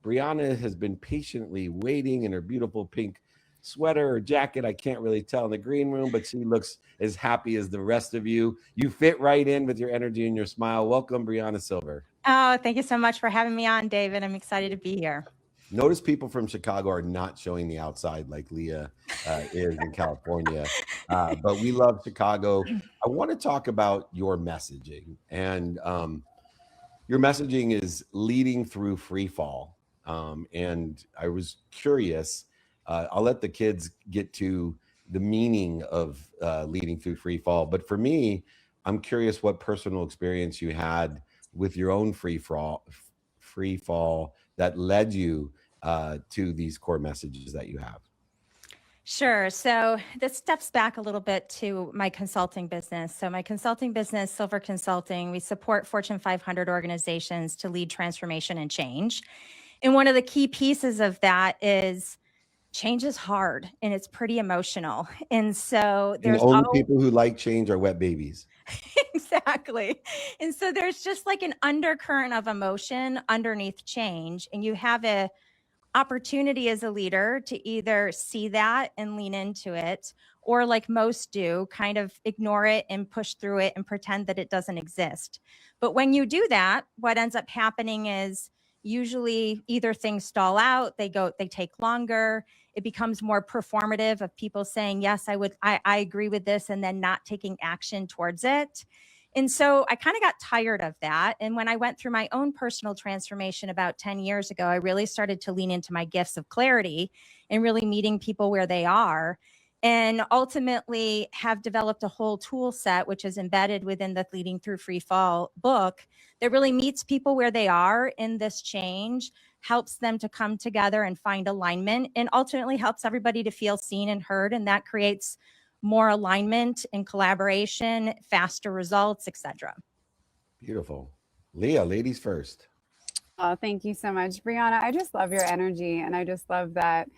Brianna has been patiently waiting in her beautiful pink sweater or jacket. I can't really tell in the green room, but she looks as happy as the rest of you. You fit right in with your energy and your smile. Welcome, Brianna Sylver. Oh, thank you so much for having me on, David. I'm excited to be here. Notice people from Chicago are not showing the outside like Leah is in California, but we love Chicago. I want to talk about your messaging, and your messaging is leading through free fall. And I was curious, I'll let the kids get to the meaning of leading through free fall. But for me, I'm curious what personal experience you had with your own free fall that led you to these core messages that you have. Sure. So this steps back a little bit to my consulting business. So my consulting business, Sylver Consulting, we support Fortune 500 organizations to lead transformation and change. And one of the key pieces of that is change is hard and it's pretty emotional. And so there's only people who like change are wet babies. Exactly. And so there's just like an undercurrent of emotion underneath change. And you have a opportunity as a leader to either see that and lean into it, or like most do, kind of ignore it and push through it and pretend that it doesn't exist. But when you do that, what ends up happening is usually either things stall out, they take longer. It becomes more performative of people saying, yes, I agree with this, and then not taking action towards it. And so I kind of got tired of that. And when I went through my own personal transformation about 10 years ago, I really started to lean into my gifts of clarity and really meeting people where they are, and ultimately have developed a whole tool set, which is embedded within the Leading Through Free Fall book, that really meets people where they are in this change, helps them to come together and find alignment, and ultimately helps everybody to feel seen and heard. And that creates more alignment and collaboration, faster results, etc. Beautiful. Leah, ladies first. Oh, thank you so much, Brianna. I just love your energy, and I just love that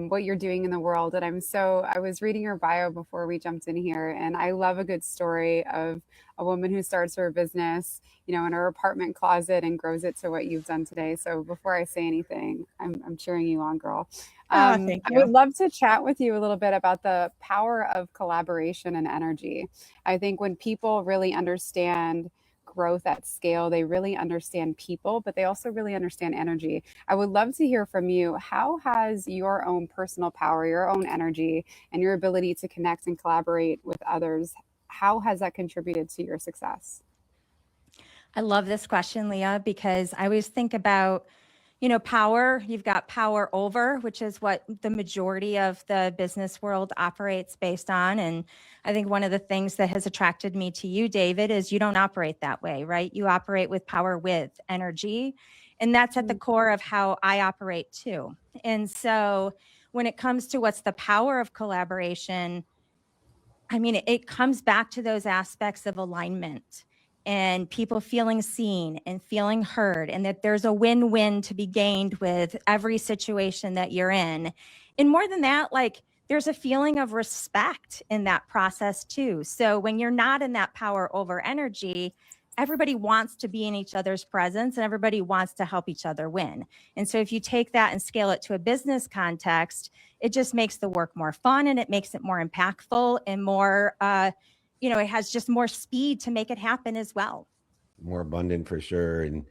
what you're doing in the world. And I was reading your bio before we jumped in here, and I love a good story of a woman who starts her business, in her apartment closet and grows it to what you've done today. So before I say anything, I'm cheering you on, girl. Thank you. I would love to chat with you a little bit about the power of collaboration and energy. I think when people really understand growth at scale, they really understand people, but they also really understand energy. I would love to hear from you. How has your own personal power, your own energy, and your ability to connect and collaborate with others, how has that contributed to your success? I love this question, Leah, because I always think about, power. You've got power over, which is what the majority of the business world operates based on. And I think one of the things that has attracted me to you, David, is you don't operate that way, right? You operate with power with energy. And that's at the core of how I operate too. And so when it comes to what's the power of collaboration, it comes back to those aspects of alignment and people feeling seen and feeling heard, and that there's a win-win to be gained with every situation that you're in. And more than that, there's a feeling of respect in that process too. So when you're not in that power over energy, everybody wants to be in each other's presence and everybody wants to help each other win. And so if you take that and scale it to a business context, it just makes the work more fun, and it makes it more impactful and more, it has just more speed to make it happen as well. More abundant for sure. And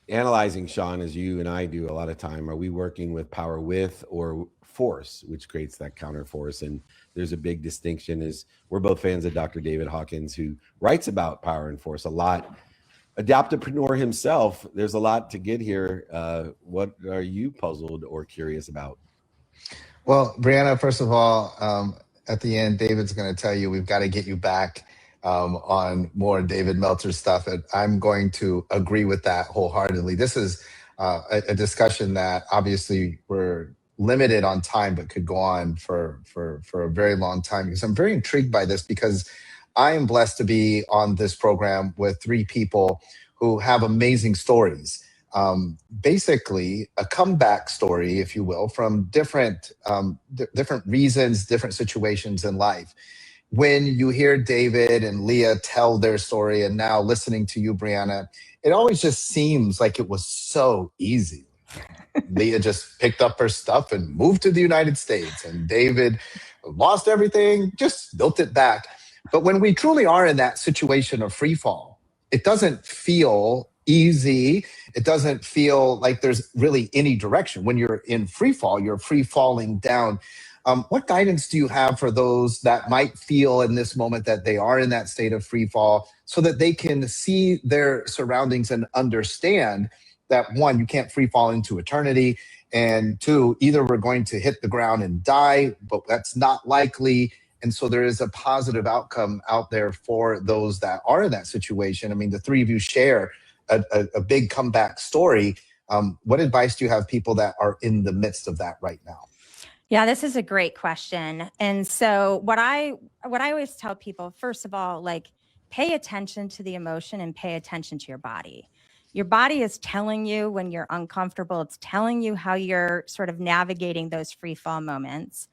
analyzing, Shawn, as you and I do a lot of time, are we working with power with or force, which creates that counter force? And there's a big distinction, is we're both fans of Dr. David Hawkins, who writes about power and force a lot. Adaptopreneur himself, there's a lot to get here. What are you puzzled or curious about? Well, Brianna, first of all, at the end, David's going to tell you we've got to get you back on more David Meltzer stuff. And I'm going to agree with that wholeheartedly. This is a discussion that obviously we're limited on time, but could go on for a very long time, because I'm very intrigued by this, because I am blessed to be on this program with three people who have amazing stories. Basically a comeback story, if you will, from different reasons, different situations in life. When you hear David and Leah tell their story, and now listening to you, Brianna, it always just seems like it was so easy. Leah just picked up her stuff and moved to the United States. And David lost everything, just built it back. But when we truly are in that situation of free fall, it doesn't feel easy. It doesn't feel like there's really any direction. When you're in free fall, you're free falling down. What guidance do you have for those that might feel in this moment that they are in that state of free fall so that they can see their surroundings and understand that, one, you can't free fall into eternity, and two, either we're going to hit the ground and die, but that's not likely. And so there is a positive outcome out there for those that are in that situation. I mean, the three of you share a big comeback story. What advice do you have people that are in the midst of that right now? Yeah, this is a great question. And so what I always tell people, first of all, like, pay attention to the emotion and pay attention to your body. Your body is telling you when you're uncomfortable. It's telling you how you're sort of navigating those free fall moments.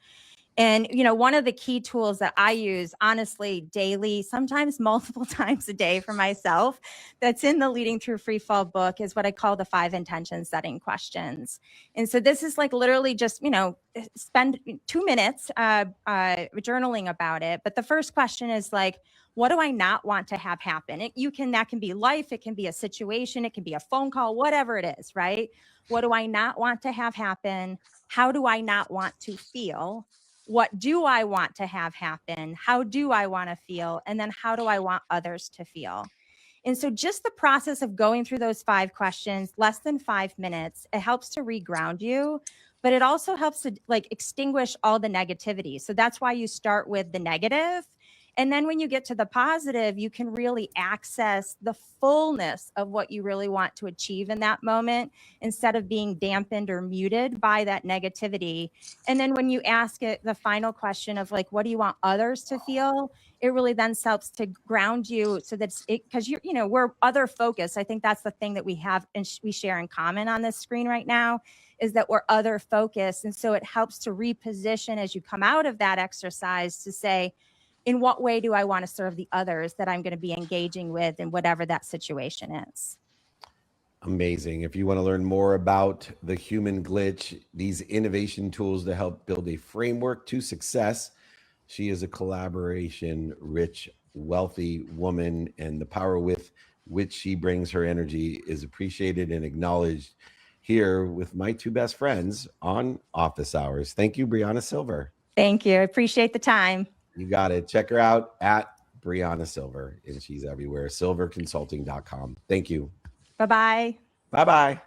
And, you know, one of the key tools that I use, honestly, daily, sometimes multiple times a day for myself, that's in the Leading Through Free Fall book, is what I call the 5 intention setting questions. And so this is like literally just, you know, spend 2 minutes journaling about it. But the first question is like, what do I not want to have happen? That can be life, it can be a situation, it can be a phone call, whatever it is, right? What do I not want to have happen? How do I not want to feel? What do I want to have happen? How do I want to feel? And then how do I want others to feel? And so just the process of going through those 5 questions, less than 5 minutes, it helps to reground you, but it also helps to like extinguish all the negativity. So that's why you start with the negative. And then when you get to the positive, you can really access the fullness of what you really want to achieve in that moment instead of being dampened or muted by that negativity. And then when you ask it the final question of like, what do you want others to feel? It really then helps to ground you so that's it, because you know, we're other focused. I think that's the thing that we have and we share in common on this screen right now is that we're other focused. And so it helps to reposition as you come out of that exercise to say, in what way do I want to serve the others that I'm going to be engaging with in whatever that situation is? Amazing. If you want to learn more about the human glitch, these innovation tools to help build a framework to success, she is a collaboration rich, wealthy woman, and the power with which she brings her energy is appreciated and acknowledged here with my 2 best friends on Office Hours. Thank you, Brianna Sylver. Thank you. I appreciate the time. You got it. Check her out at Brianna Sylver, and she's everywhere. Sylverconsulting.com. Thank you. Bye-bye. Bye-bye.